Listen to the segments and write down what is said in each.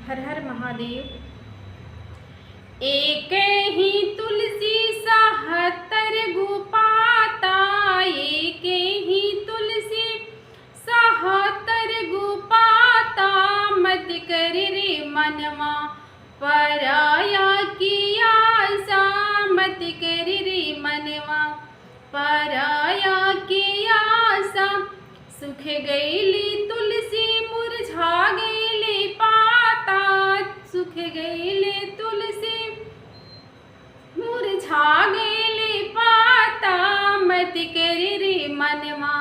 हर हर महादेव। एक ही तुलसी 77 गुपाता, एक ही तुलसी 77 गुपाता। मत कर रे मनवा पराया की आशा, मत कर रे मनवा पराया की आशा। सुख गईली तुलसी मुरझा गईले पाता, सुख गईले तुलसी मुरझा गईले पाता। मत कर रे मनवा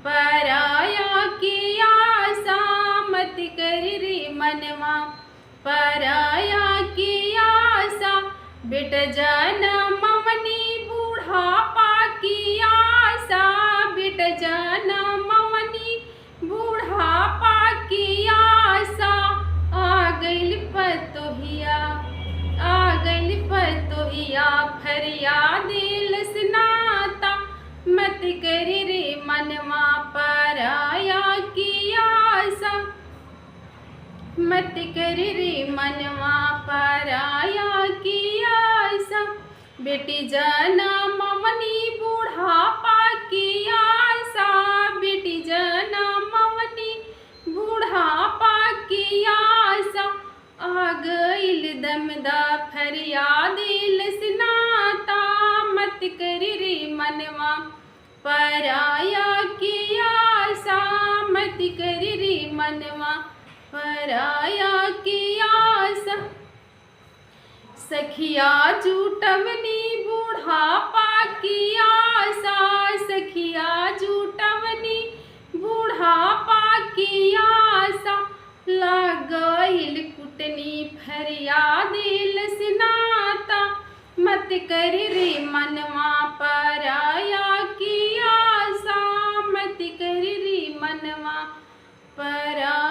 पराया की आशा, मत कर रे मनवा पराया की आशा। बिट जनमवनी बूढ़ापा की आशा, बिट जनमवनी बूढ़ापा की आशा। आ गइल पतोहिया, आ गइल पतोहिया फरियाद लसनाता। मत कर रे मनवा पराया की आशा, मत कर रे मनवा पराया की आशा। बेटी जनमवनी बूढ़ापा की आशा, बेटी जनमवनी बूढ़ापा की आशा। आ गइल दमदा फरियाद लसनाता। मत कर रे मनवा पराया की आशा, मत कर रे मनवा पराया की आशा। सखिया जुटवनी बूढ़ापा की आशा, सखिया जुटवनी बूढ़ापा की आशा। लागइल कुटनी फरियाद लसनाता। मत कर रे मनवा पराया की आशा, मत कर रे मनवा पराया।